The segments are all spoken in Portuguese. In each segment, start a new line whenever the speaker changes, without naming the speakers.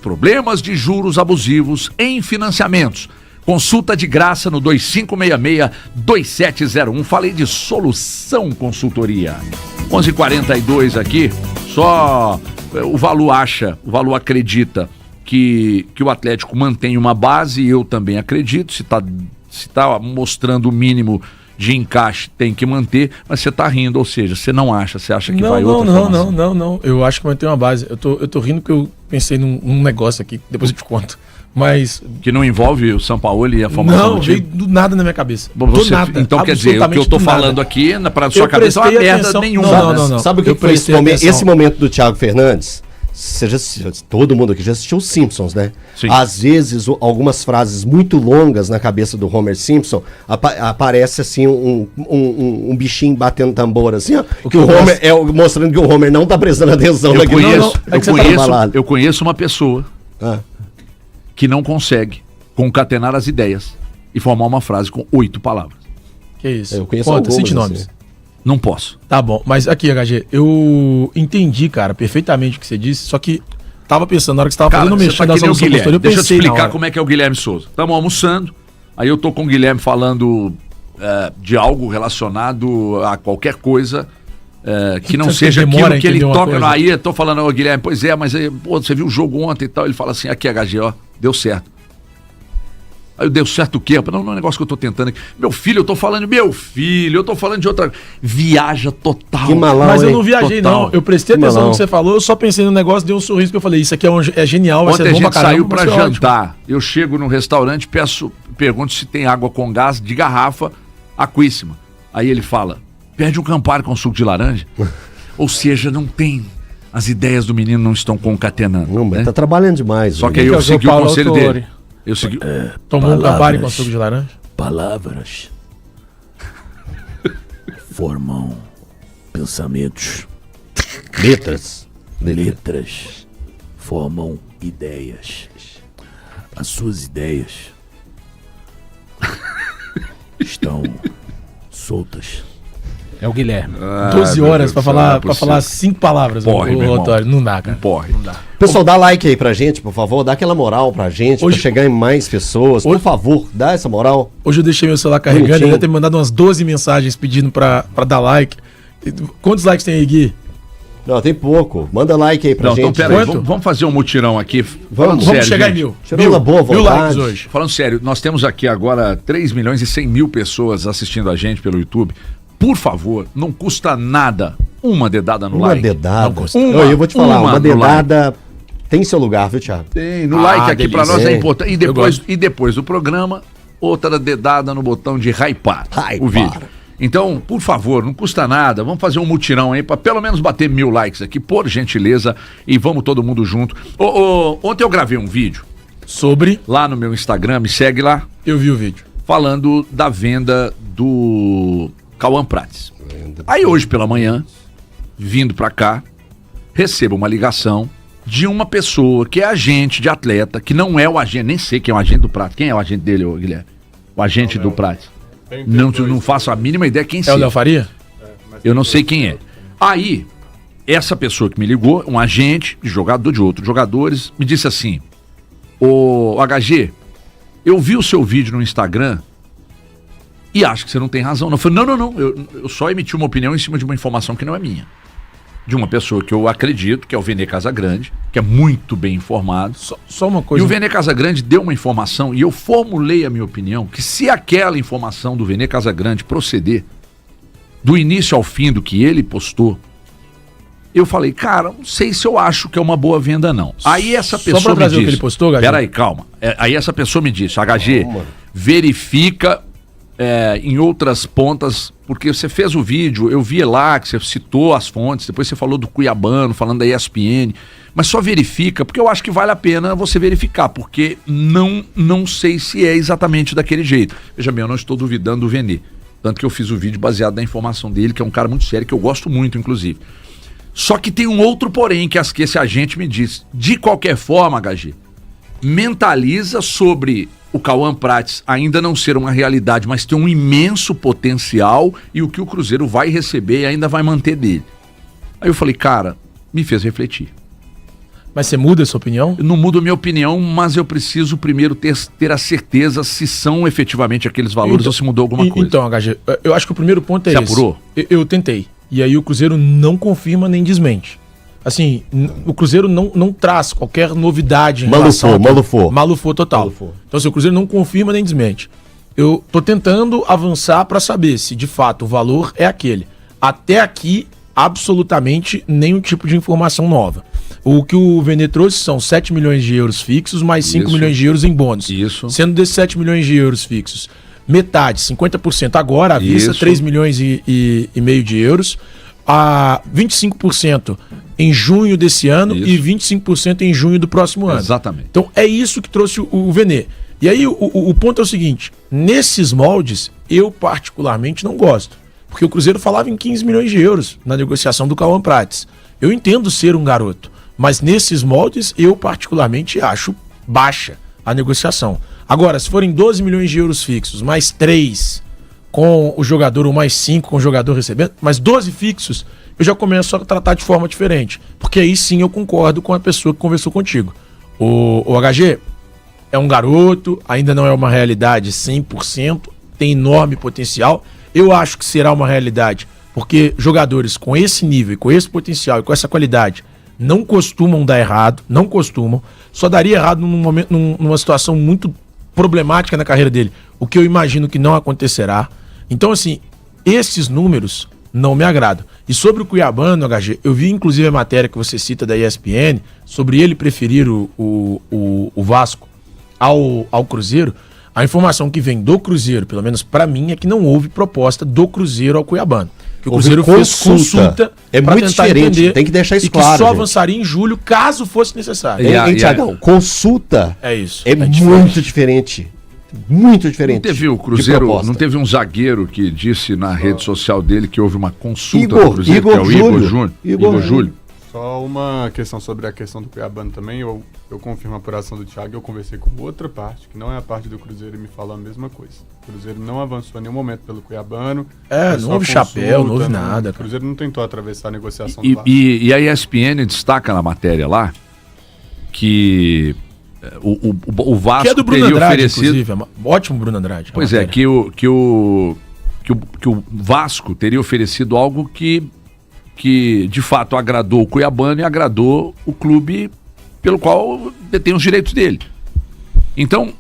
problemas de juros abusivos em financiamentos. Consulta de graça no 2566-2701. Falei de Solução Consultoria. 11h42 aqui, só o Valu acredita que o Atlético mantém uma base, e eu também acredito. Se tá mostrando o mínimo de encaixe, tem que manter, mas você tá rindo, ou seja, você não acha, você acha que vai outra formação?
Não, eu acho que mantém uma base. Eu tô rindo porque eu pensei num negócio aqui, depois eu te conto. Mas...
Que não envolve o Sampaoli e a formação do time?
Não, veio do nada na minha cabeça.
Nada, então quer dizer, o que eu tô falando aqui, pra sua cabeça, não é merda nenhuma.
Não.
Sabe o que foi esse momento do Thiago Fernandes? Todo mundo aqui já assistiu os Simpsons, né?
Sim.
Às vezes, algumas frases muito longas na cabeça do Homer Simpson, aparece assim um bichinho batendo tambor, assim, ó, que o Homer mostrando que o Homer não tá prestando atenção naquilo.
Eu conheço uma pessoa que não consegue concatenar as ideias e formar uma frase com 8 palavras.
Que isso?
Eu conheço
algumas,
cite
nomes.
Assim.
Não posso.
Tá bom, mas aqui, HG, eu entendi, cara, perfeitamente o que você disse, só que tava pensando, na hora que você tava fazendo mexendo da Solução Consultoria,
deixa eu te explicar como é que é o Guilherme Souza. Estamos almoçando, aí eu tô com o Guilherme falando de algo relacionado a qualquer coisa que não seja aquilo que ele toca. Aí eu tô falando, Guilherme, pois é, mas você viu o jogo ontem e tal, ele fala assim, aqui, HG, ó, deu certo. Aí deu certo o quê? Não é um negócio que eu tô tentando aqui. Eu tô falando de outra... Viaja total.
Que malão,
mas eu não viajei,
total.
não. Eu prestei atenção no que você falou, eu só pensei no negócio, dei um sorriso, que eu falei, isso aqui é genial, vai ser bom pra caramba.
Ontem a gente saiu pra jantar. Ótimo. Eu chego no restaurante, pergunto se tem água com gás de garrafa aquíssima. Aí ele fala, pede um Campari com suco de laranja. Ou seja, não tem... As ideias do menino não estão concatenando.
Não, mas tá trabalhando demais.
Só que aí eu segui o conselho dele. Eu segui...
Tomou um Campari com suco de laranja?
Palavras formam pensamentos.
Letras
formam ideias. As suas ideias estão soltas.
É o Guilherme. 12 horas pra falar 5 palavras.
Porre,
não dá, cara.
Não dá.
Pessoal, dá like aí pra gente, por favor. Dá aquela moral pra gente, pra chegar em mais pessoas. Por favor, dá essa moral.
Hoje eu deixei meu celular carregando. Ele deve ter me mandado umas 12 mensagens pedindo pra dar like. Quantos likes tem aí, Gui?
Não, tem pouco. Manda like aí pra gente.
Então, peraí, vamos fazer um mutirão aqui.
Vamos chegar em 1000.
Mil likes
hoje.
Falando sério, nós temos aqui agora 3.100.000 pessoas assistindo a gente pelo YouTube. Por favor, não custa nada uma dedada no like.
Uma dedada?
Eu
vou te falar, uma dedada tem seu lugar, viu, Thiago?
Tem, no like aqui pra nós é importante. E depois do programa, outra dedada no botão de hypar o vídeo. Então, por favor, não custa nada, vamos fazer um mutirão aí pra pelo menos bater 1000 likes aqui, por gentileza, e vamos todo mundo junto. Ontem eu gravei um vídeo
sobre
lá no meu Instagram, me segue lá.
Eu vi o vídeo.
Falando da venda do Cauã Prates. Aí hoje pela manhã, vindo pra cá, recebo uma ligação de uma pessoa que é agente de atleta, que não é o agente, nem sei quem é o agente do Prates. Quem é o agente dele, Guilherme? O agente do Prates. Não faço a mínima ideia quem
é. É o Léo Faria?
Eu não sei quem é. Aí, essa pessoa que me ligou, um agente de outros jogadores, me disse assim, ô HG, eu vi o seu vídeo no Instagram e acho que você não tem razão. Eu falei, não, eu só emiti uma opinião em cima de uma informação que não é minha. De uma pessoa que eu acredito, que é o Vene Casagrande, que é muito bem informado.
Só uma coisa.
E o Vene Casagrande deu uma informação, e eu formulei a minha opinião, que se aquela informação do Vene Casagrande proceder, do início ao fim do que ele postou, eu falei, cara, não sei se eu acho que é uma boa venda, não. Aí essa pessoa
só pra trazer
me disse...
o que ele postou, HG?
Peraí, calma. Aí essa pessoa me disse, HG, verifica... em outras pontas, porque você fez o vídeo, eu vi lá que você citou as fontes, depois você falou do Cuiabano, falando da ESPN, mas só verifica, porque eu acho que vale a pena você verificar, porque não sei se é exatamente daquele jeito. Veja bem, eu não estou duvidando do Vene, tanto que eu fiz o vídeo baseado na informação dele, que é um cara muito sério, que eu gosto muito, inclusive. Só que tem um outro porém que esse agente me disse. De qualquer forma, HG, mentaliza sobre o Cauã Prates ainda não ser uma realidade, mas ter um imenso potencial e o que o Cruzeiro vai receber e ainda vai manter dele. Aí eu falei, cara, me fez refletir.
Mas você muda a sua opinião?
Eu não mudo a minha opinião, mas eu preciso primeiro ter a certeza se são efetivamente aqueles valores ou se mudou alguma coisa.
Então, HG, eu acho que o primeiro ponto é
esse.
Você
apurou?
Eu tentei. E aí o Cruzeiro não confirma nem desmente. Assim, o Cruzeiro não traz qualquer novidade em Malufou total. Malufou. Então, assim, o Cruzeiro não confirma nem desmente. Eu tô tentando avançar para saber se, de fato, o valor é aquele. Até aqui, absolutamente nenhum tipo de informação nova. O que o Vene trouxe são 7 milhões de euros fixos, mais 5 milhões de euros em bônus.
Isso.
Sendo desses 7 milhões de euros fixos, metade, 50% agora, à vista, 3 milhões e meio de euros, a 25% em junho desse ano e 25% em junho do próximo ano.
Exatamente.
Então é isso que trouxe o Vene. E aí o ponto é o seguinte, nesses moldes, eu particularmente não gosto. Porque o Cruzeiro falava em 15 milhões de euros na negociação do Cauã Prates. Eu entendo ser um garoto, mas nesses moldes eu particularmente acho baixa a negociação. Agora, se forem 12 milhões de euros fixos, mais 3 com o jogador, ou mais 5 com o jogador recebendo, mais 12 fixos, eu já começo a tratar de forma diferente. Porque aí sim eu concordo com a pessoa que conversou contigo. O HG é um garoto, ainda não é uma realidade 100%, tem enorme potencial. Eu acho que será uma realidade, porque jogadores com esse nível, com esse potencial e com essa qualidade não costumam dar errado, não costumam. Só daria errado numa situação muito problemática na carreira dele, o que eu imagino que não acontecerá. Então, assim, esses números não me agradam. E sobre o Cuiabano, HG, eu vi inclusive a matéria que você cita da ESPN, sobre ele preferir o Vasco ao Cruzeiro. A informação que vem do Cruzeiro, pelo menos pra mim, é que não houve proposta do Cruzeiro ao Cuiabano. Que o Cruzeiro fez consulta
pra muito tentar entender, tem que deixar isso claro.
E que só avançaria em julho, caso fosse necessário.
Tiagão, consulta
é isso.
É muito diferente. Muito diferente.
Não teve o Cruzeiro, não teve um zagueiro que disse na rede social dele que houve uma consulta do Cruzeiro, que é o Igor Júlio.
Só uma questão sobre a questão do Cuiabano também, eu confirmo a apuração do Thiago, eu conversei com outra parte, que não é a parte do Cruzeiro, e me falou a mesma coisa. O Cruzeiro não avançou em nenhum momento pelo Cuiabano.
Não houve chapéu, não houve nada.
O Cruzeiro não tentou atravessar a negociação
do Vasco. E a ESPN destaca na matéria lá que o Vasco
que é do Bruno teria Andrade, oferecido... inclusive, ótimo Bruno Andrade.
Pois é, que o Vasco teria oferecido algo que de fato agradou o Cuiabano e agradou o clube pelo qual detém os direitos dele. Então,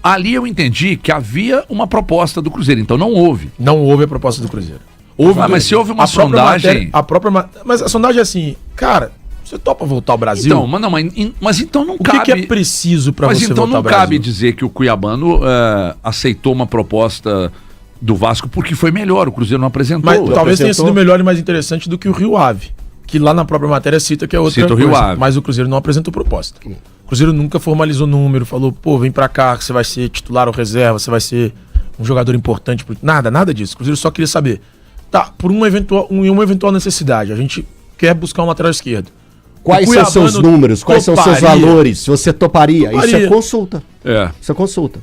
ali eu entendi que havia uma proposta do Cruzeiro, então não houve.
Não houve a proposta do Cruzeiro. Houve,
mas se houve uma sondagem...
Mas a sondagem é assim, cara, você topa voltar ao Brasil?
Então, mas então não cabe...
O que é preciso para você voltar ao Brasil? Mas então não
cabe dizer que o Cuiabano aceitou uma proposta do Vasco porque foi melhor, o Cruzeiro não apresentou.
Mas talvez tenha sido melhor e mais interessante do que o Rio Ave, que lá na própria matéria cita que é outra coisa, Rio Ave. Mas o Cruzeiro não apresentou proposta. O Cruzeiro nunca formalizou número, falou, vem pra cá que você vai ser titular ou reserva, você vai ser um jogador importante. Nada disso. O Cruzeiro só queria saber, por uma eventual necessidade, a gente quer buscar um lateral esquerdo.
Quais são seus números, quais são seus valores, se você toparia. Isso é consulta. Isso é consulta.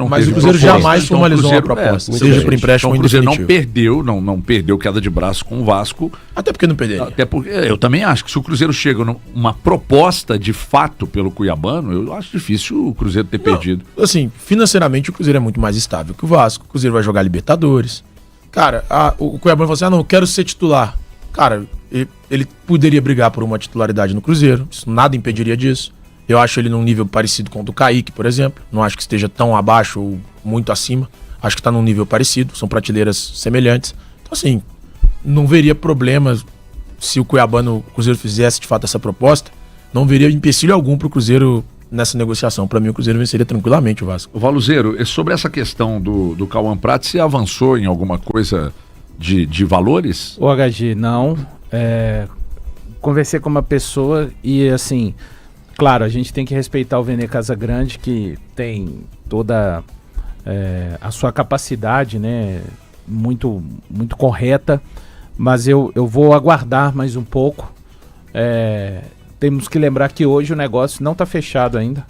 Mas o Cruzeiro jamais formalizou uma proposta, seja por empréstimo ou em definitivo.
O Cruzeiro não perdeu queda de braço com o Vasco.
Até porque não perderia.
Até porque eu também acho que se o Cruzeiro chega numa proposta de fato pelo Cuiabano, eu acho difícil o Cruzeiro ter perdido.
Assim, financeiramente o Cruzeiro é muito mais estável que o Vasco. O Cruzeiro vai jogar Libertadores. Cara, o Cuiabano falou assim, não, eu quero ser titular. Cara, ele poderia brigar por uma titularidade no Cruzeiro. Isso nada impediria disso. Eu acho ele num nível parecido com o do Kaique, por exemplo. Não acho que esteja tão abaixo ou muito acima. Acho que está num nível parecido. São prateleiras semelhantes. Então, assim, não veria problema se o Cruzeiro fizesse de fato essa proposta. Não veria empecilho algum para o Cruzeiro nessa negociação. Para mim, o Cruzeiro venceria tranquilamente o Vasco.
Valuzeiro, sobre essa questão do Cauã Prates, você avançou em alguma coisa de valores?
O HG, não. Conversei com uma pessoa e, assim... Claro, a gente tem que respeitar o Vene Casagrande, que tem toda a sua capacidade, né, muito, muito correta, mas eu vou aguardar mais um pouco. Temos que lembrar que hoje o negócio não está fechado ainda.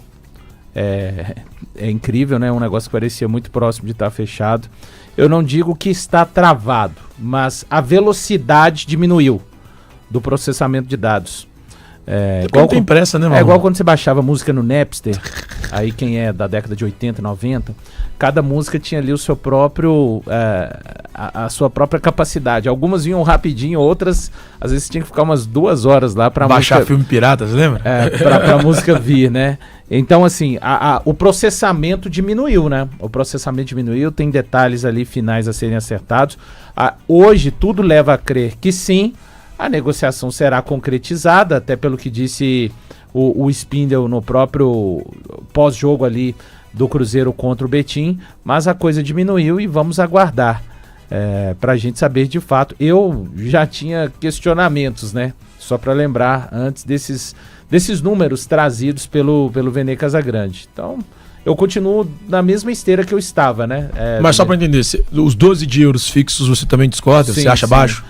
É incrível, né? Um negócio que parecia muito próximo de estar fechado. Eu não digo que está travado, mas a velocidade diminuiu do processamento de dados.
Igual não tem pressa, né, mano?
É igual quando você baixava música no Napster, aí quem é da década de 80, 90, cada música tinha ali o seu próprio, a sua própria capacidade. Algumas vinham rapidinho, outras, às vezes tinha que ficar umas 2 horas lá pra
baixar
música,
filme pirata, você lembra?
pra música vir, né? Então, assim, o processamento diminuiu, né? O processamento diminuiu, tem detalhes ali finais a serem acertados. Hoje, tudo leva a crer que sim, a negociação será concretizada, até pelo que disse o Spindle no próprio pós-jogo ali do Cruzeiro contra o Betim, mas a coisa diminuiu e vamos aguardar para a gente saber de fato. Eu já tinha questionamentos, né? Só para lembrar, antes desses números trazidos pelo Vene Casagrande. Então, eu continuo na mesma esteira que eu estava, né?
Mas só para entender, os 12 de euros fixos você também discorda?
Sim,
você acha baixo?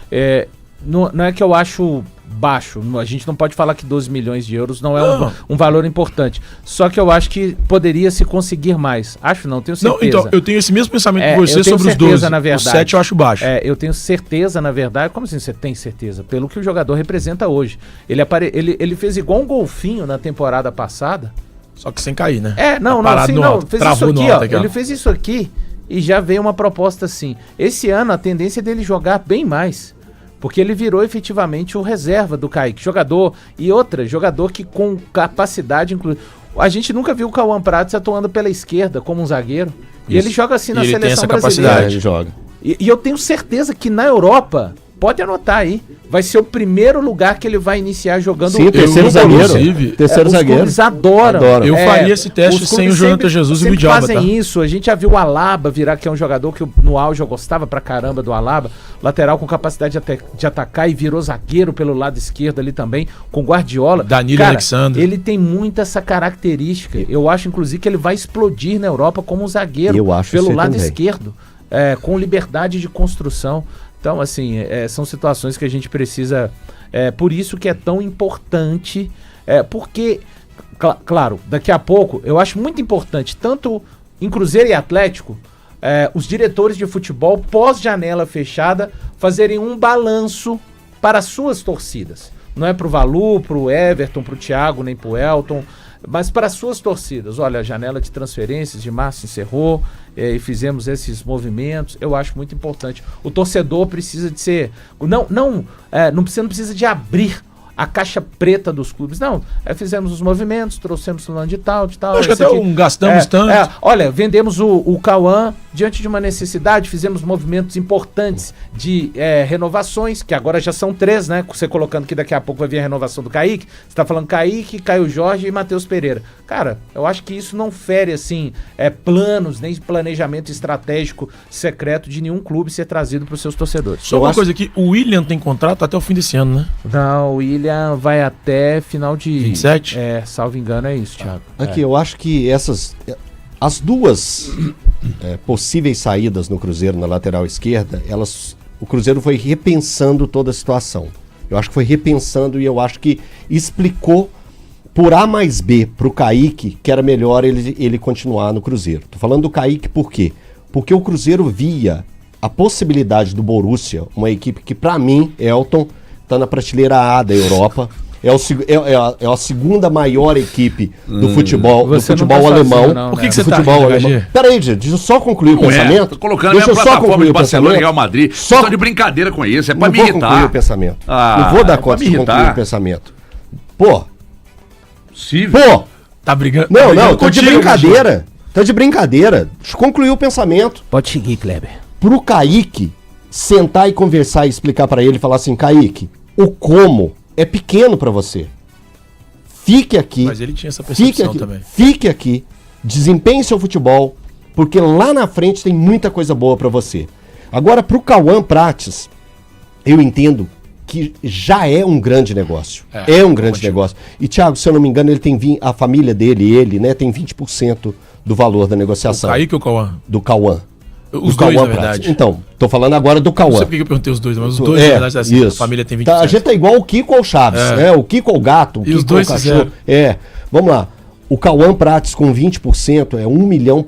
Não é que eu acho baixo, a gente não pode falar que 12 milhões de euros não é um valor importante, só que eu acho que poderia se conseguir mais. Acho não, tenho certeza.
Não, então, eu tenho esse mesmo pensamento que você sobre os 12,
na verdade.
O 7 eu acho baixo.
Eu tenho certeza, na verdade. Como assim você tem certeza? Pelo que o jogador representa hoje. Ele fez igual um golfinho na temporada passada.
Só que sem cair, né?
Fez isso aqui, ó. Ele fez isso aqui e já veio uma proposta assim. Esse ano a tendência é dele jogar bem mais. Porque ele virou efetivamente o reserva do Kaique. Jogador que com capacidade, inclusive. A gente nunca viu o Cauã Prates atuando pela esquerda como um zagueiro. Isso. E ele joga assim na seleção brasileira.
Capacidade, ele joga.
E eu tenho certeza que na Europa, pode anotar aí, vai ser o primeiro lugar que ele vai iniciar jogando.
Sim, terceiro zagueiro.
Terceiro zagueiro.
Eles adoram.
Eu faria esse teste sem o Jonathan Jesus e o Djalma,
fazem isso. A gente já viu o Alaba virar, que é um jogador que no auge eu gostava pra caramba do Alaba. Lateral com capacidade de atacar e virou zagueiro pelo lado esquerdo ali também, com Guardiola.
Danilo Alexandre.
Ele tem muito essa característica. Eu acho, inclusive, que ele vai explodir na Europa como um zagueiro pelo lado esquerdo, com liberdade de construção. Então, assim, são situações que a gente precisa... por isso que é tão importante, porque, claro, daqui a pouco, eu acho muito importante, tanto em Cruzeiro e Atlético, os diretores de futebol, pós-janela fechada, fazerem um balanço para as suas torcidas. Não é pro Valu, pro Everton, pro Thiago, nem pro Elton, mas para as suas torcidas. Olha, a janela de transferências de março encerrou e fizemos esses movimentos. Eu acho muito importante. O torcedor precisa de ser... Não precisa de abrir a caixa preta dos clubes. Não, fizemos os movimentos, trouxemos fulano de tal.
Acho que até gastamos tanto.
Olha, vendemos o Cauã diante de uma necessidade, fizemos movimentos importantes de renovações, que agora já são 3, né? Você colocando que daqui a pouco vai vir a renovação do Kaique. Você tá falando Kaique, Caio Jorge e Matheus Pereira. Cara, eu acho que isso não fere, assim, planos, nem planejamento estratégico secreto de nenhum clube ser trazido para os seus torcedores.
Só uma coisa aqui, o William tem contrato até o fim desse ano, né?
Não, o William vai até final de...
27?
Salvo engano é isso, Thiago.
Aqui, eu acho que as duas possíveis saídas no Cruzeiro na lateral esquerda, o Cruzeiro foi repensando toda a situação. Eu acho que foi repensando e eu acho que explicou por A mais B pro Kaique que era melhor ele continuar no Cruzeiro. Tô falando do Kaique por quê? Porque o Cruzeiro via a possibilidade do Borussia, uma equipe que pra mim, Elton, tá na prateleira A da Europa. É a segunda maior equipe do futebol alemão.
Não,
por que
né?
você
tá rindo? Peraí, deixa eu só concluir o pensamento.
Tô colocando a minha plataforma de Barcelona e Real Madrid. Só de brincadeira com isso, é pra me irritar.
Não vou concluir o pensamento. Não vou dar conta de concluir o pensamento. Pô.
Tá brigando?
Não, tô de brincadeira. Tá de brincadeira. Deixa eu concluir o pensamento.
Pode seguir, Kleber.
Pro Kaique sentar e conversar e explicar pra ele, falar assim, Kaique, o como é pequeno pra você. Fique aqui.
Mas ele tinha essa percepção também.
Fique aqui, desempenhe seu futebol, porque lá na frente tem muita coisa boa pra você. Agora, pro Cauã Prates, eu entendo que já é um grande negócio. É um grande negócio. E, Thiago, se eu não me engano, a família dele, né, tem 20% do valor da negociação.
O Kaique ou o Cauã?
Do Cauã.
Os dois, na verdade.
Então, tô falando agora do Cauã.
Não sei porque eu perguntei os dois, mas os dois, na verdade, assim, a família tem 20%.
A gente tá igual o Kiko ou o Chaves, né? O Kiko ou o gato, o Kiko
os dois
ou o cachorro. Vamos lá. O Cauã Prates com 20% é 1,4 milhão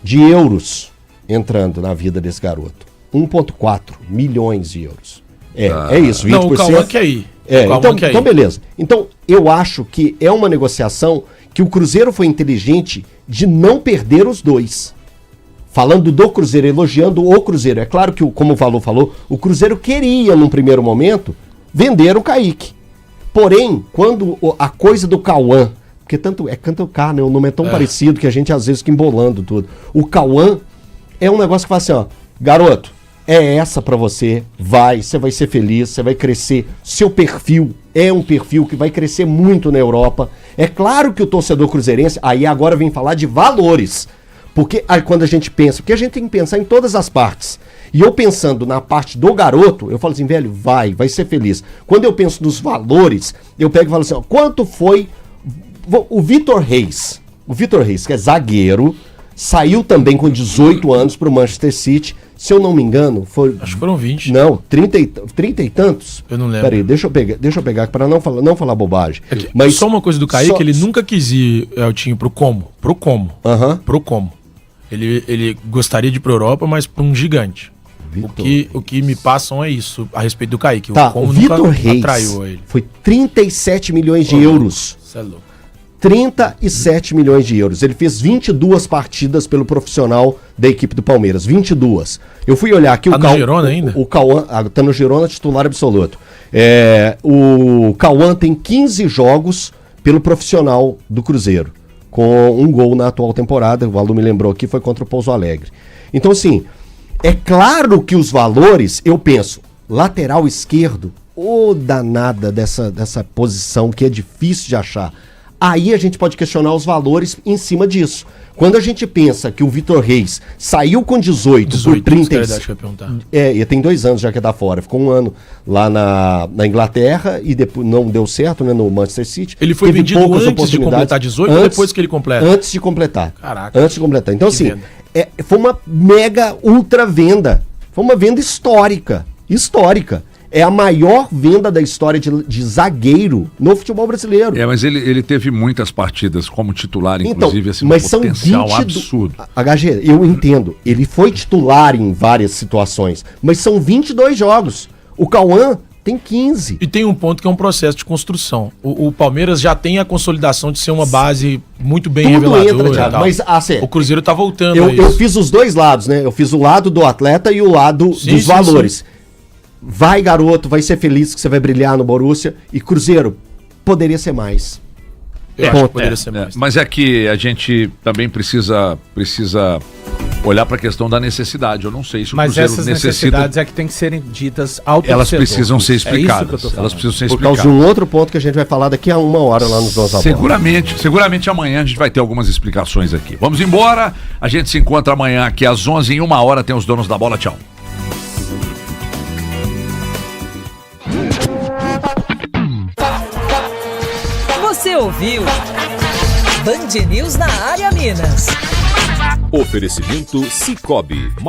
de euros entrando na vida desse garoto. 1,4 milhões de euros. É isso, 20%.
Não, o Cauã quer ir.
Então beleza. Então, eu acho que é uma negociação que o Cruzeiro foi inteligente de não perder os dois. Falando do Cruzeiro, elogiando o Cruzeiro. É claro que, como o Valor falou, o Cruzeiro queria, num primeiro momento, vender o Kaique. Porém, quando a coisa do Cauã, porque tanto o K, né? O nome é tão parecido que a gente às vezes fica embolando tudo. O Cauã é um negócio que fala assim, ó, garoto, é essa pra você, você vai ser feliz, você vai crescer. Seu perfil é um perfil que vai crescer muito na Europa. É claro que o torcedor cruzeirense, aí agora vem falar de valores. Porque aí quando a gente pensa, porque a gente tem que pensar em todas as partes. E eu pensando na parte do garoto, eu falo assim, velho, vai ser feliz. Quando eu penso nos valores, eu pego e falo assim, ó, quanto foi o Vitor Reis, que é zagueiro, saiu também com 18 anos pro Manchester City. Se eu não me engano, foi...
Acho que foram 20.
Não, 30 e tantos.
Eu não lembro.
Peraí, deixa eu pegar para não falar bobagem.
Mas só uma coisa do Kaique, ele nunca quis ir, Eltinho, pro Como. Pro Como. Ele gostaria de ir pra Europa, mas pra um gigante. O que me passam é isso, a respeito do Kaique.
O Vitor Reis ele. Foi 37 milhões de euros.
Isso é louco.
37 milhões de euros. Ele fez 22 partidas pelo profissional da equipe do Palmeiras. 22. Eu fui olhar aqui
no Girona ainda?
O Cauã, tá no Girona, titular absoluto. O Cauã tem 15 jogos pelo profissional do Cruzeiro, com um gol na atual temporada. O Alu me lembrou aqui, foi contra o Pouso Alegre. Então, assim, é claro que os valores, eu penso, lateral esquerdo, danada dessa posição que é difícil de achar. Aí a gente pode questionar os valores em cima disso. Quando a gente pensa que o Vitor Reis saiu com 18 por 30... E tem 2 anos já que é da fora. Ficou 1 ano lá na Inglaterra e depois não deu certo, né, no Manchester City.
Ele foi vendido antes de completar 18 ou depois que ele completa?
Antes de completar.
Caraca.
Antes de completar. Então, assim, foi uma mega ultra venda. Foi uma venda histórica. É a maior venda da história de zagueiro no futebol brasileiro.
Mas ele teve muitas partidas como titular, inclusive,
assim, mas são potencial absurdo. HG, eu entendo. Ele foi titular em várias situações, mas são 22 jogos. O Cauã tem 15.
E tem um ponto que é um processo de construção. O Palmeiras já tem a consolidação de ser uma base muito bem reveladora.
Mas
o Cruzeiro tá voltando
eu fiz os dois lados, né? Eu fiz o lado do atleta e o lado dos valores. Sim. Vai, garoto, vai ser feliz que você vai brilhar no Borussia. E Cruzeiro, poderia ser mais.
Eu acho que poderia ser mais.
Mas é que a gente também precisa olhar para a questão da necessidade. Eu não sei se o
Cruzeiro necessita... Mas essas necessidades é que tem que serem ditas ao torcedor.
Elas precisam ser explicadas. Elas precisam ser explicadas.
Por causa de um outro ponto que a gente vai falar daqui a 1 hora lá nos Donos da Bola.
Seguramente amanhã a gente vai ter algumas explicações aqui. Vamos embora. A gente se encontra amanhã aqui às 11 em 1 hora. Tem os Donos da Bola. Tchau.
Você ouviu Band News na área Minas.
Oferecimento Cicobi.